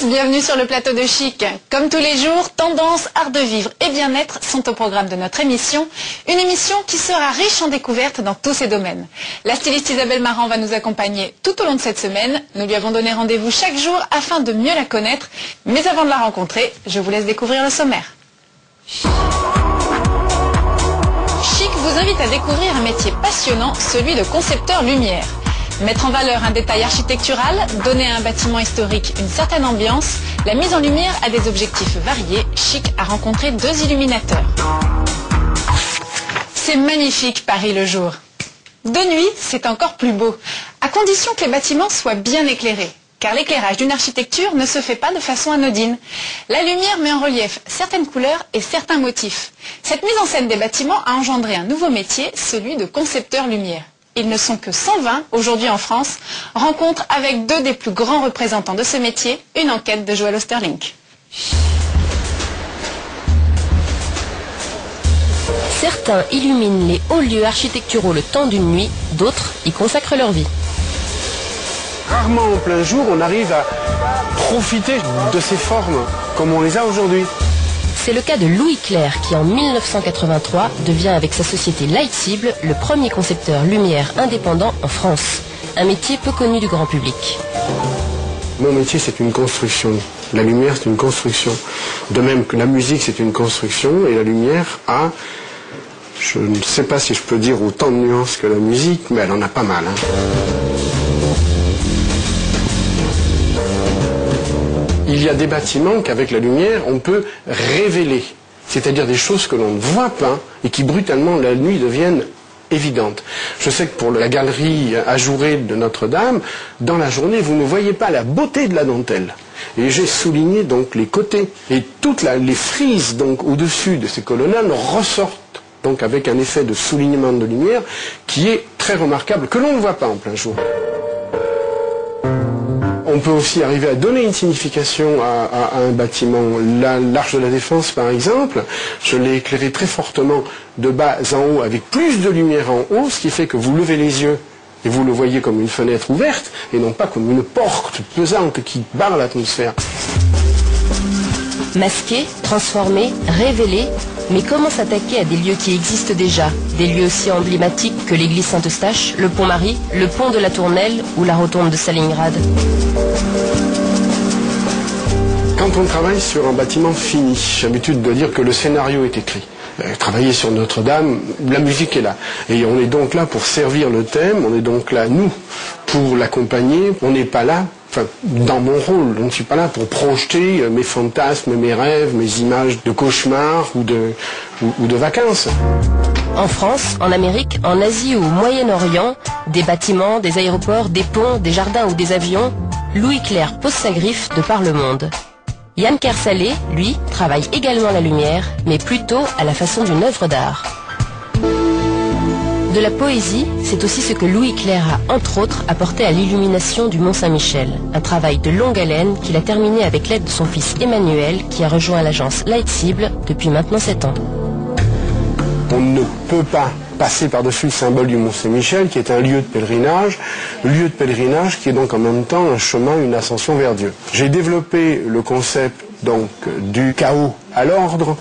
Bienvenue sur le plateau de Chic. Comme tous les jours, tendance, art de vivre et bien-être sont au programme de notre émission. Une émission qui sera riche en découvertes dans tous ces domaines. La styliste Isabelle Marant va nous accompagner tout au long de cette semaine. Nous lui avons donné rendez-vous chaque jour afin de mieux la connaître. Mais avant de la rencontrer, je vous laisse découvrir le sommaire. Chic vous invite à découvrir un métier passionnant, celui de concepteur lumière. Mettre en valeur un détail architectural, donner à un bâtiment historique une certaine ambiance, la mise en lumière a des objectifs variés. Chic a rencontré 2 illuminateurs. C'est magnifique Paris le jour. De nuit, c'est encore plus beau, à condition que les bâtiments soient bien éclairés. Car l'éclairage d'une architecture ne se fait pas de façon anodine. La lumière met en relief certaines couleurs et certains motifs. Cette mise en scène des bâtiments a engendré un nouveau métier, celui de concepteur lumière. Ils ne sont que 120 aujourd'hui en France. Rencontre avec 2 des plus grands représentants de ce métier, une enquête de Joël Osterlink. Certains illuminent les hauts lieux architecturaux le temps d'une nuit, d'autres y consacrent leur vie. Rarement en plein jour, on arrive à profiter de ces formes comme on les a aujourd'hui. C'est le cas de Louis Clerc qui en 1983 devient avec sa société Lightsible le premier concepteur lumière indépendant en France. Un métier peu connu du grand public. Mon métier c'est une construction. La lumière c'est une construction. De même que la musique c'est une construction et la lumière a, je ne sais pas si je peux dire autant de nuances que la musique, mais elle en a pas mal. Il y a des bâtiments qu'avec la lumière, on peut révéler. C'est-à-dire des choses que l'on ne voit pas et qui brutalement la nuit deviennent évidentes. Je sais que pour la galerie ajourée de Notre-Dame, dans la journée, vous ne voyez pas la beauté de la dentelle. Et j'ai souligné donc les côtés. Et toutes les frises donc au-dessus de ces colonnades ressortent donc avec un effet de soulignement de lumière qui est très remarquable, que l'on ne voit pas en plein jour. On peut aussi arriver à donner une signification à un bâtiment. L'Arche de la Défense, par exemple, je l'ai éclairé très fortement de bas en haut, avec plus de lumière en haut, ce qui fait que vous levez les yeux et vous le voyez comme une fenêtre ouverte, et non pas comme une porte pesante qui barre l'atmosphère. Masquer, transformer, révéler, mais comment s'attaquer à des lieux qui existent déjà? Des lieux aussi emblématiques que l'église Saint-Eustache, le pont Marie, le pont de la Tournelle ou la rotonde de Stalingrad. Quand on travaille sur un bâtiment fini, j'ai l'habitude de dire que le scénario est écrit. Travailler sur Notre-Dame, la musique est là. Et on est donc là pour servir le thème, on est donc là, nous, pour l'accompagner. On n'est pas là, enfin, dans mon rôle, je ne suis pas là pour projeter mes fantasmes, mes rêves, mes images de cauchemars ou de vacances. En France, en Amérique, en Asie ou au Moyen-Orient, des bâtiments, des aéroports, des ponts, des jardins ou des avions, Louis Clerc pose sa griffe de par le monde. Yann Kersalé, lui, travaille également la lumière, mais plutôt à la façon d'une œuvre d'art. De la poésie, c'est aussi ce que Louis Clerc a, entre autres, apporté à l'illumination du Mont-Saint-Michel. Un travail de longue haleine qu'il a terminé avec l'aide de son fils Emmanuel, qui a rejoint l'agence Lightsible depuis maintenant 7 ans. On ne peut pas passer par-dessus le symbole du Mont-Saint-Michel, qui est un lieu de pèlerinage qui est donc en même temps un chemin, une ascension vers Dieu. J'ai développé le concept donc du chaos à l'ordre,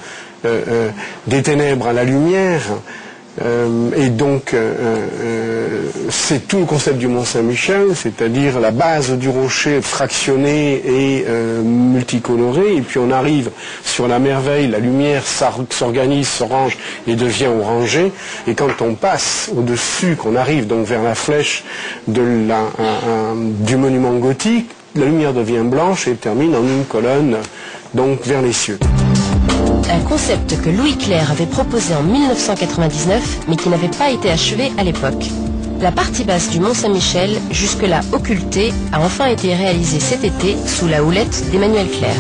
des ténèbres à la lumière, et donc c'est tout le concept du Mont-Saint-Michel, c'est-à-dire la base du rocher fractionné et multicoloré, et puis on arrive sur la merveille, la lumière s'organise, s'orange et devient orangée, et quand on passe au-dessus, qu'on arrive donc vers la flèche du monument gothique, la lumière devient blanche et termine en une colonne donc vers les cieux. Un concept que Louis Clerc avait proposé en 1999, mais qui n'avait pas été achevé à l'époque. La partie basse du Mont-Saint-Michel, jusque-là occultée, a enfin été réalisée cet été sous la houlette d'Emmanuel Clerc.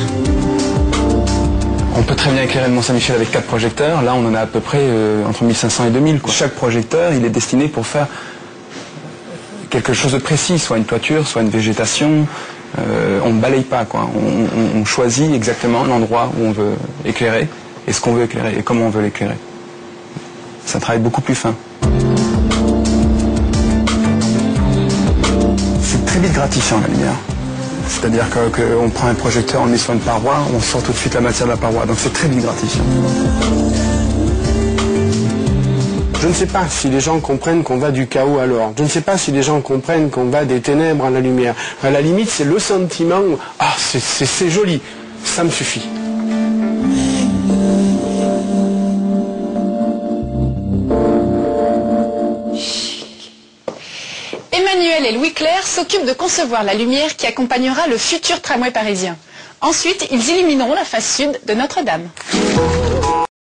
On peut très bien éclairer le Mont-Saint-Michel avec 4 projecteurs. Là, on en a à peu près entre 1500 et 2000. Chaque projecteur, il est destiné pour faire quelque chose de précis, soit une toiture, soit une végétation. On ne balaye pas, quoi. On choisit exactement l'endroit où on veut éclairer et ce qu'on veut éclairer et comment on veut l'éclairer. C'est un travail beaucoup plus fin. C'est très vite gratifiant, la lumière. C'est-à-dire qu'on prend un projecteur, on le met sur une paroi, on sort tout de suite la matière de la paroi. Donc c'est très vite gratifiant. Je ne sais pas si les gens comprennent qu'on va du chaos à l'ordre. Je ne sais pas si les gens comprennent qu'on va des ténèbres à la lumière. À la limite, c'est le sentiment où, ah, c'est joli, ça me suffit. Emmanuel et Louis Clerc s'occupent de concevoir la lumière qui accompagnera le futur tramway parisien. Ensuite, ils illumineront la face sud de Notre-Dame.